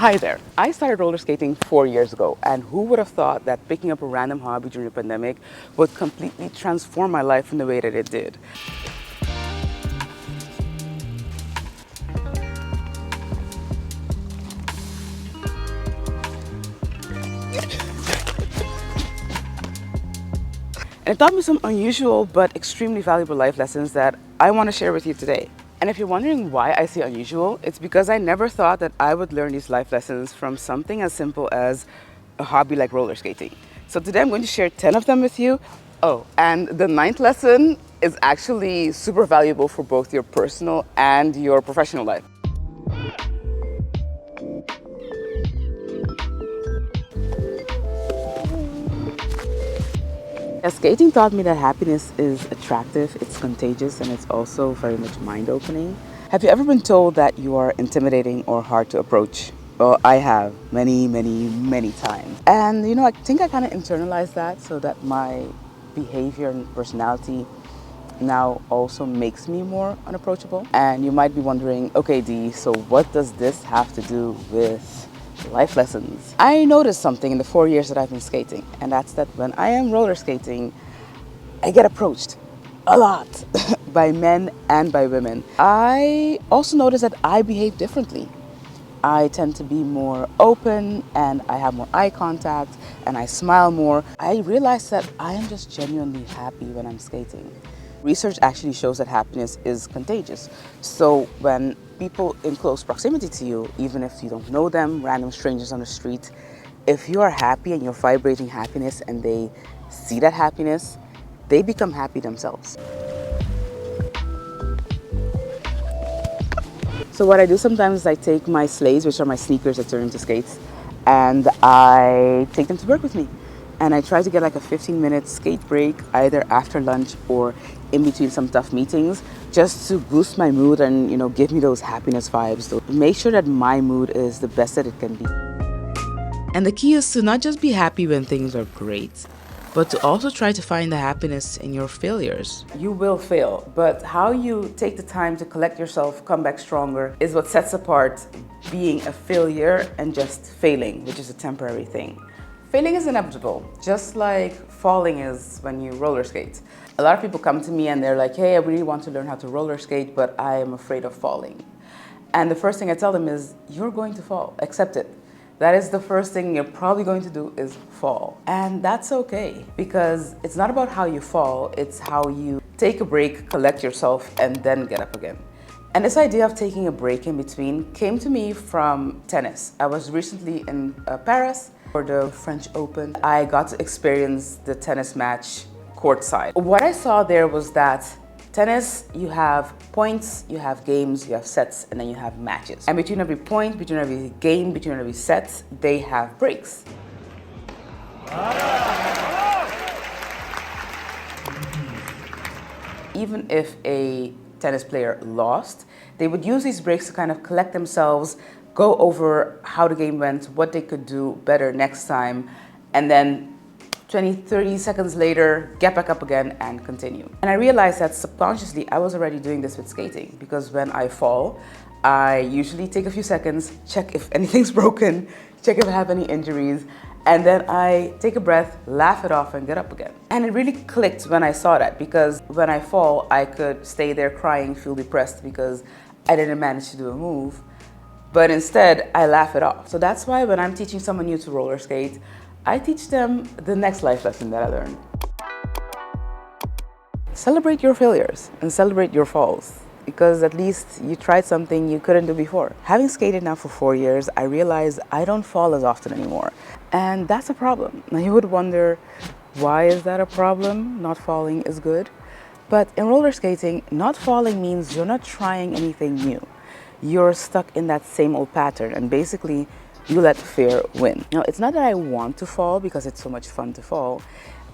Hi there. I started roller skating 4 years ago, and who would have thought that picking up a random hobby during the pandemic would completely transform my life in the way that it did. And it taught me some unusual but extremely valuable life lessons that I want to share with you today. And if you're wondering why I say unusual, it's because I never thought that I would learn these life lessons from something as simple as a hobby like roller skating. So today I'm going to share 10 of them with you. Oh, and the ninth lesson is actually super valuable for both your personal and your professional life. Skating taught me that happiness is attractive, it's contagious, and it's also very much mind-opening. Have you ever been told that you are intimidating or hard to approach? Well, I have many times. And I think I kind of internalized that so that my behavior and personality now also makes me more unapproachable. And you might be wondering, okay, Dee, so what does this have to do with life lessons? I noticed something in the 4 years that I've been skating, and that's that when I am roller skating, I get approached a lot by men and by women. I also noticed that I behave differently. I tend to be more open and I have more eye contact and I smile more. I realized that I am just genuinely happy when I'm skating. Research actually shows that happiness is contagious. So when people in close proximity to you, even if you don't know them, random strangers on the street, if you are happy and you're vibrating happiness and they see that happiness, they become happy themselves. So what I do sometimes is I take my sleighs, which are my sneakers that turn into skates, and I take them to work with me. And I try to get like a 15-minute skate break either after lunch or in between some tough meetings, just to boost my mood and give me those happiness vibes. So make sure that my mood is the best that it can be. And the key is to not just be happy when things are great, but to also try to find the happiness in your failures. You will fail, but how you take the time to collect yourself, come back stronger, is what sets apart being a failure and just failing, which is a temporary thing. Failing is inevitable, just like falling is when you roller skate. A lot of people come to me and they're like, hey, I really want to learn how to roller skate, but I am afraid of falling. And the first thing I tell them is, you're going to fall, accept it. That is the first thing you're probably going to do is fall. And that's okay, because it's not about how you fall, it's how you take a break, collect yourself, and then get up again. And this idea of taking a break in between came to me from tennis. I was recently in Paris for the French Open. I got to experience the tennis match courtside. What I saw there was that tennis, you have points, you have games, you have sets, and then you have matches. And between every point, between every game, between every set, they have breaks. Even if a tennis player lost, they would use these breaks to kind of collect themselves, go over how the game went, what they could do better next time, and then 20, 30 seconds later, get back up again and continue. And I realized that subconsciously I was already doing this with skating, because when I fall, I usually take a few seconds, check if anything's broken, check if I have any injuries, and then I take a breath, laugh it off, and get up again. And it really clicked when I saw that, because when I fall, I could stay there crying, feel depressed because I didn't manage to do a move, but instead I laugh it off. So that's why when I'm teaching someone new to roller skate, I teach them the next life lesson that I learned. Celebrate your failures and celebrate your falls, because at least you tried something you couldn't do before. Having skated now for 4 years, I realize I don't fall as often anymore. And that's a problem. Now you would wonder, why is that a problem? Not falling is good. But in roller skating, not falling means you're not trying anything new. You're stuck in that same old pattern, and basically you let fear win. Now, it's not that I want to fall because it's so much fun to fall.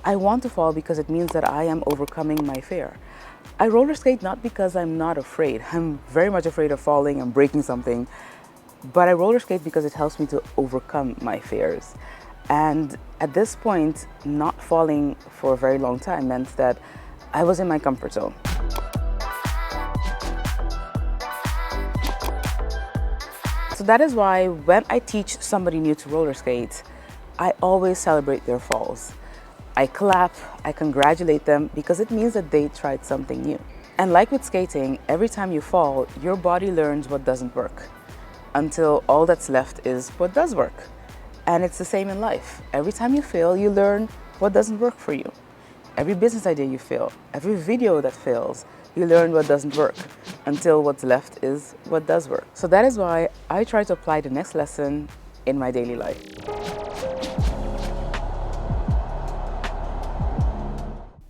I want to fall because it means that I am overcoming my fear. I roller skate not because I'm not afraid. I'm very much afraid of falling and breaking something, but I roller skate because it helps me to overcome my fears. And at this point, not falling for a very long time meant that I was in my comfort zone. So that is why when I teach somebody new to roller skate, I always celebrate their falls. I clap, I congratulate them because it means that they tried something new. And like with skating, every time you fall, your body learns what doesn't work until all that's left is what does work. And it's the same in life. Every time you fail, you learn what doesn't work for you. Every business idea you fail, every video that fails, you learn what doesn't work until what's left is what does work. So that is why I try to apply the next lesson in my daily life.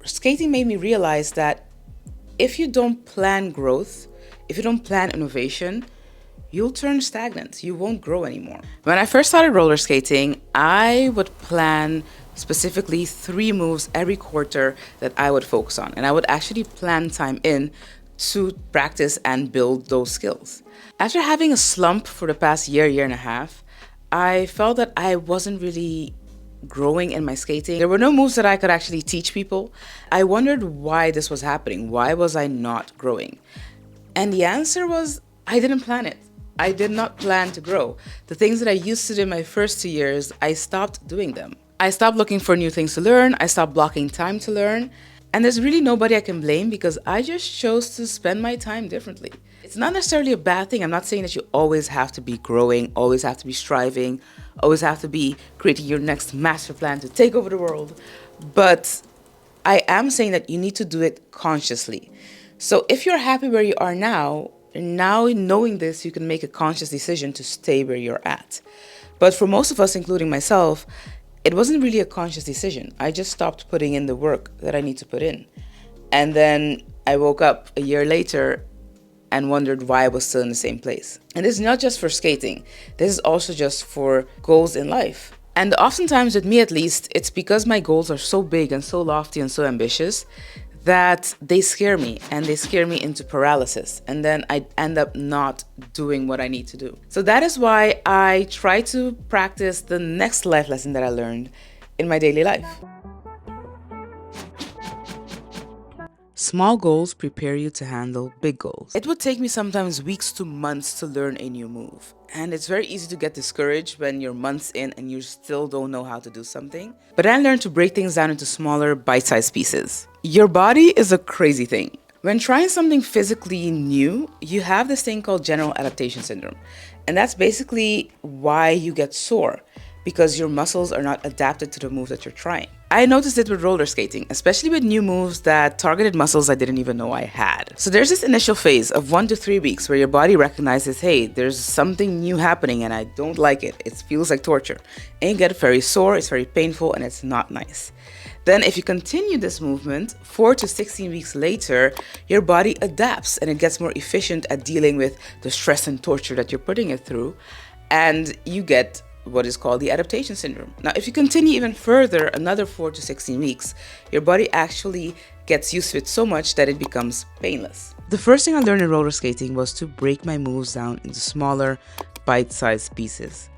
Skating made me realize that if you don't plan growth, if you don't plan innovation, you'll turn stagnant. You won't grow anymore. When I first started roller skating, I would plan specifically 3 moves every quarter that I would focus on. And I would actually plan time in to practice and build those skills. After having a slump for the past year and a half, I felt that I wasn't really growing in my skating. There were no moves that I could actually teach people. I wondered why this was happening. Why was I not growing? And the answer was, I didn't plan it. I did not plan to grow. The things that I used to do in my first 2 years, I stopped doing them. I stopped looking for new things to learn. I stopped blocking time to learn. And there's really nobody I can blame because I just chose to spend my time differently. It's not necessarily a bad thing. I'm not saying that you always have to be growing, always have to be striving, always have to be creating your next master plan to take over the world. But I am saying that you need to do it consciously. So if you're happy where you are now knowing this, you can make a conscious decision to stay where you're at. But for most of us, including myself, it wasn't really a conscious decision. I just stopped putting in the work that I need to put in. And then I woke up a year later and wondered why I was still in the same place. And this is not just for skating. This is also just for goals in life. And oftentimes, with me at least, it's because my goals are so big and so lofty and so ambitious that they scare me, and they scare me into paralysis, and then I end up not doing what I need to do. So that is why I try to practice the next life lesson that I learned in my daily life. Small goals prepare you to handle big goals. It would take me sometimes weeks to months to learn a new move. And it's very easy to get discouraged when you're months in and you still don't know how to do something. But I learned to break things down into smaller, bite-sized pieces. Your body is a crazy thing. When trying something physically new, you have this thing called general adaptation syndrome. And that's basically why you get sore, because your muscles are not adapted to the move that you're trying. I noticed it with roller skating, especially with new moves that targeted muscles I didn't even know I had. So there's this initial phase of 1 to 3 weeks where your body recognizes, hey, there's something new happening and I don't like it. It feels like torture. And you get very sore, it's very painful, and it's not nice. Then if you continue this movement, 4 to 16 weeks later, your body adapts and it gets more efficient at dealing with the stress and torture that you're putting it through. And you get what is called the adaptation syndrome. Now, if you continue even further, another 4 to 16 weeks, your body actually gets used to it so much that it becomes painless. The first thing I learned in roller skating was to break my moves down into smaller, bite-sized pieces.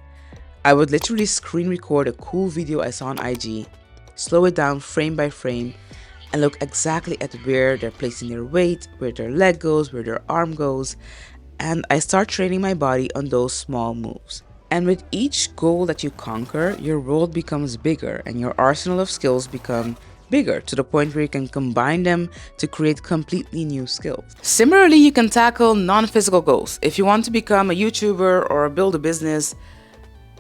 I would literally screen record a cool video I saw on IG, slow it down frame by frame, and look exactly at where they're placing their weight, where their leg goes, where their arm goes, and I start training my body on those small moves. And with each goal that you conquer, your world becomes bigger and your arsenal of skills become bigger to the point where you can combine them to create completely new skills. Similarly, you can tackle non-physical goals. If you want to become a YouTuber or build a business,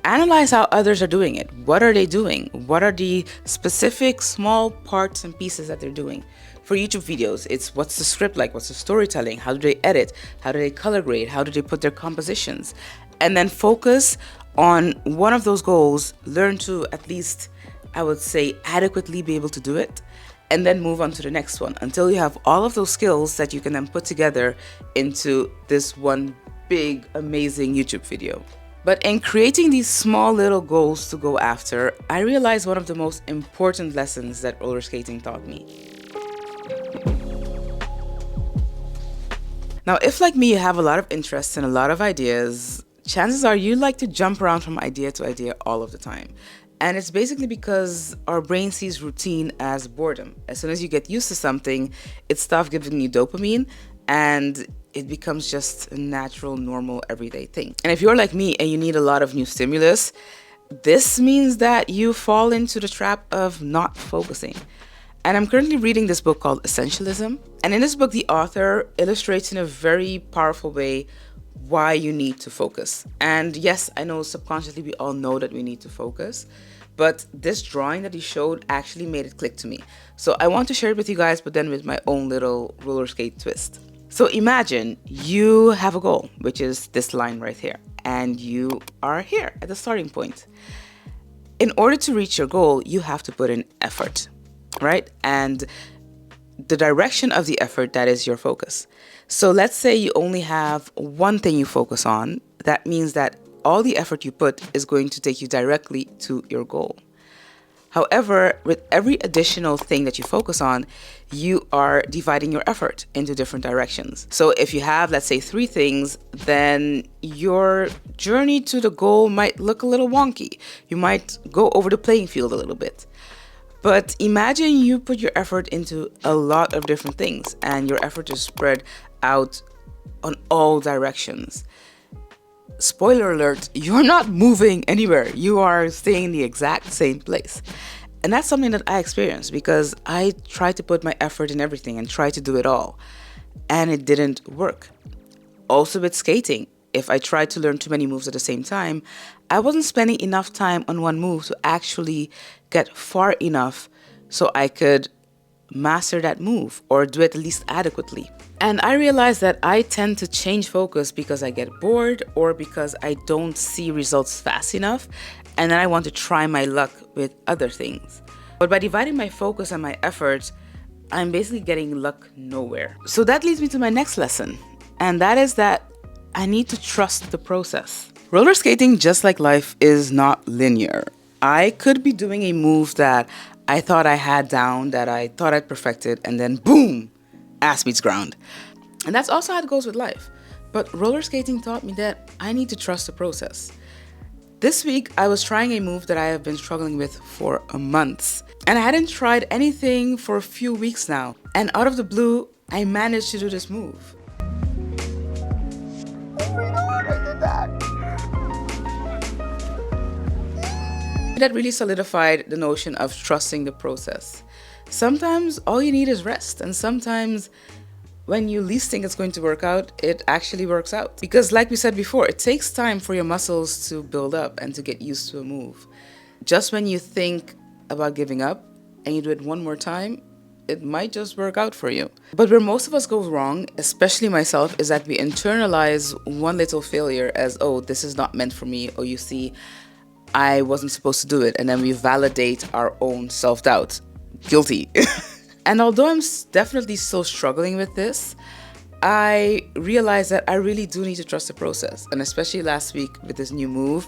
analyze how others are doing it. What are they doing? What are the specific small parts and pieces that they're doing? For YouTube videos, it's what's the script like? What's the storytelling? How do they edit? How do they color grade? How do they put their compositions? And then focus on one of those goals, learn to at least, I would say, adequately be able to do it, and then move on to the next one until you have all of those skills that you can then put together into this one big, amazing YouTube video. But in creating these small little goals to go after, I realized one of the most important lessons that roller skating taught me. Now, if like me, you have a lot of interests and a lot of ideas, chances are you like to jump around from idea to idea all of the time. And it's basically because our brain sees routine as boredom. As soon as you get used to something, it stops giving you dopamine and it becomes just a natural, normal, everyday thing. And if you're like me and you need a lot of new stimulus, this means that you fall into the trap of not focusing. And I'm currently reading this book called Essentialism. And in this book, the author illustrates in a very powerful way why you need to focus. And yes, I know subconsciously we all know that we need to focus, but this drawing that he showed actually made it click to me. So I want to share it with you guys, but then with my own little roller skate twist. So imagine you have a goal, which is this line right here, and you are here at the starting point. In order to reach your goal, you have to put in effort, right? And the direction of the effort, that is your focus. So let's say you only have one thing you focus on. That means that all the effort you put is going to take you directly to your goal. However, with every additional thing that you focus on, you are dividing your effort into different directions. So if you have, let's say, 3 things, then your journey to the goal might look a little wonky. You might go over the playing field a little bit. But imagine you put your effort into a lot of different things and your effort is spread out on all directions. Spoiler alert, you're not moving anywhere. You are staying in the exact same place. And that's something that I experienced because I tried to put my effort in everything and try to do it all. And it didn't work. Also with skating, if I tried to learn too many moves at the same time, I wasn't spending enough time on one move to actually get far enough so I could master that move or do it at least adequately. And I realized that I tend to change focus because I get bored or because I don't see results fast enough, and then I want to try my luck with other things. But by dividing my focus and my effort, I'm basically getting luck nowhere. So that leads me to my next lesson, and that is that I need to trust the process. Roller skating, just like life, is not linear. I could be doing a move that I thought I had down, that I thought I'd perfected, and then boom, ass meets ground. And that's also how it goes with life. But roller skating taught me that I need to trust the process. This week, I was trying a move that I have been struggling with for a month. And I hadn't tried anything for a few weeks now. And out of the blue, I managed to do this move. Oh my God, I did that. That really solidified the notion of trusting the process. Sometimes all you need is rest, and sometimes when you least think it's going to work out, it actually works out. Because like we said before, it takes time for your muscles to build up and to get used to a move. Just when you think about giving up and you do it one more time, it might just work out for you. But where most of us go wrong, especially myself, is that we internalize one little failure as, oh, this is not meant for me, or you see, I wasn't supposed to do it, and then we validate our own self-doubt. Guilty. And although I'm definitely still struggling with this, I realized that I really do need to trust the process. And especially last week with this new move,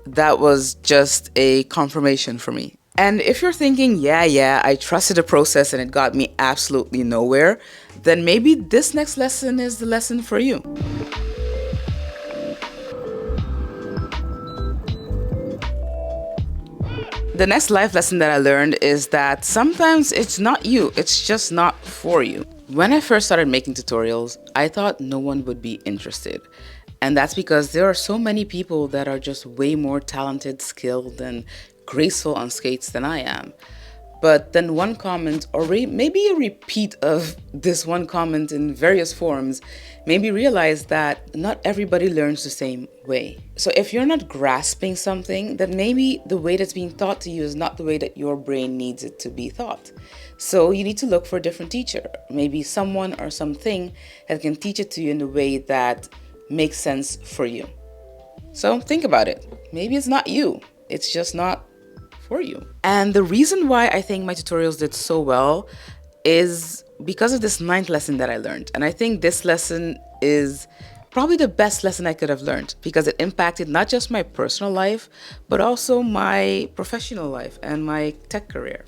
that was just a confirmation for me. And if you're thinking, yeah, I trusted the process and it got me absolutely nowhere, then maybe this next lesson is the lesson for you. The next life lesson that I learned is that sometimes it's not you, it's just not for you. When I first started making tutorials, I thought no one would be interested. And that's because there are so many people that are just way more talented, skilled, and graceful on skates than I am. But then one comment, or maybe a repeat of this one comment in various forms, made me realize that not everybody learns the same way. So if you're not grasping something, then maybe the way that's being taught to you is not the way that your brain needs it to be thought. So you need to look for a different teacher, maybe someone or something that can teach it to you in a way that makes sense for you. So think about it. Maybe it's not you. It's just not for you. And the reason why I think my tutorials did so well is because of this 9th lesson that I learned. And I think this lesson is probably the best lesson I could have learned because it impacted not just my personal life, but also my professional life and my tech career.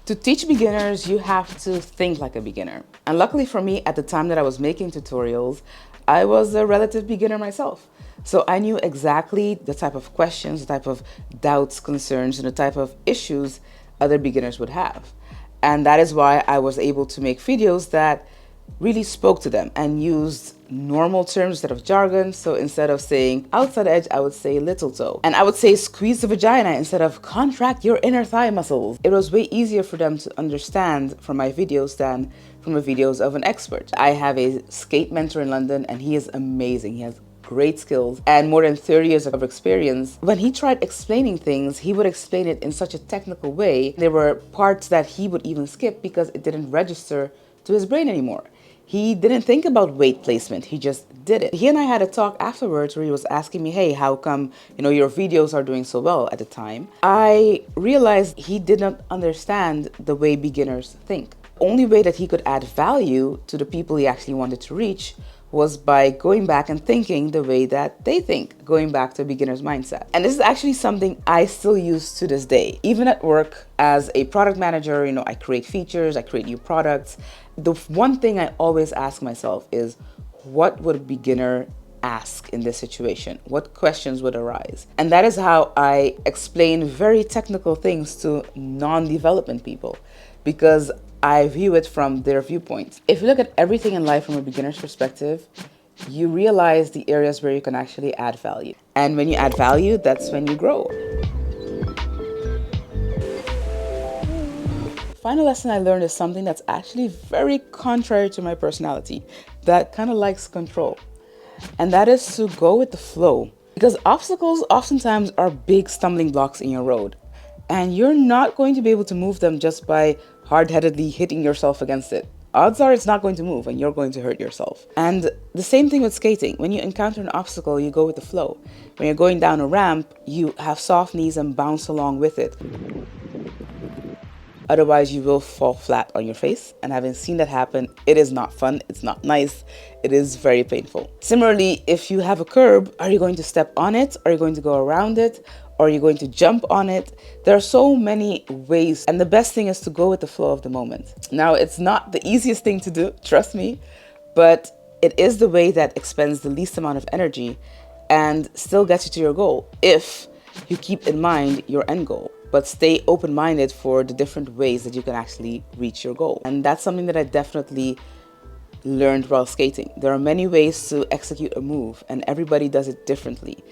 To teach beginners, you have to think like a beginner. And luckily for me, at the time that I was making tutorials, I was a relative beginner myself. So I knew exactly the type of questions, the type of doubts, concerns, and the type of issues other beginners would have. And that is why I was able to make videos that really spoke to them and used normal terms instead of jargon. So instead of saying outside edge, I would say little toe. And I would say squeeze the vagina instead of contract your inner thigh muscles. It was way easier for them to understand from my videos than from the videos of an expert. I have a skate mentor in London and he is amazing. He has great skills and more than 30 years of experience. When he tried explaining things, he would explain it in such a technical way. There were parts that he would even skip because it didn't register to his brain anymore. He didn't think about weight placement, he just did it. He and I had a talk afterwards where he was asking me, hey, how come, your videos are doing so well at the time? I realized he did not understand the way beginners think. The only way that he could add value to the people he actually wanted to reach was by going back and thinking the way that they think, going back to a beginner's mindset. And this is actually something I still use to this day. Even at work, as a product manager, I create features, I create new products. The one thing I always ask myself is, what would a beginner ask in this situation? What questions would arise? And that is how I explain very technical things to non-development people, because I view it from their viewpoint. If you look at everything in life from a beginner's perspective, you realize the areas where you can actually add value. And when you add value, that's when you grow. Final lesson I learned is something that's actually very contrary to my personality, that kind of likes control. And that is to go with the flow. Because obstacles oftentimes are big stumbling blocks in your road. And you're not going to be able to move them just by hard-headedly hitting yourself against it. Odds are it's not going to move and you're going to hurt yourself. And the same thing with skating. When you encounter an obstacle, you go with the flow. When you're going down a ramp, you have soft knees and bounce along with it. Otherwise, you will fall flat on your face. And having seen that happen, it is not fun. It's not nice. It is very painful. Similarly, if you have a curb, are you going to step on it? Are you going to go around it? Or are you going to jump on it? There are so many ways. And the best thing is to go with the flow of the moment. Now, it's not the easiest thing to do, trust me, but it is the way that expends the least amount of energy and still gets you to your goal, if you keep in mind your end goal, but stay open-minded for the different ways that you can actually reach your goal. And that's something that I definitely learned while skating. There are many ways to execute a move and everybody does it differently.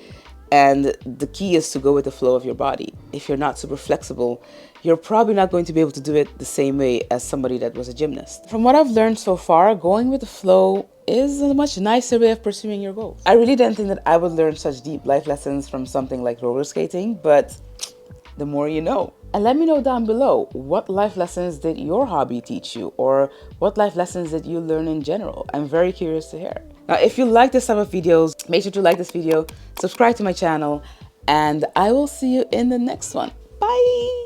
And the key is to go with the flow of your body. If you're not super flexible, you're probably not going to be able to do it the same way as somebody that was a gymnast. From what I've learned so far, going with the flow is a much nicer way of pursuing your goals. I really didn't think that I would learn such deep life lessons from something like roller skating, but the more you know. And let me know down below, what life lessons did your hobby teach you? Or what life lessons did you learn in general? I'm very curious to hear. Now, if you like this type of videos, make sure to like this video, subscribe to my channel, and I will see you in the next one. Bye!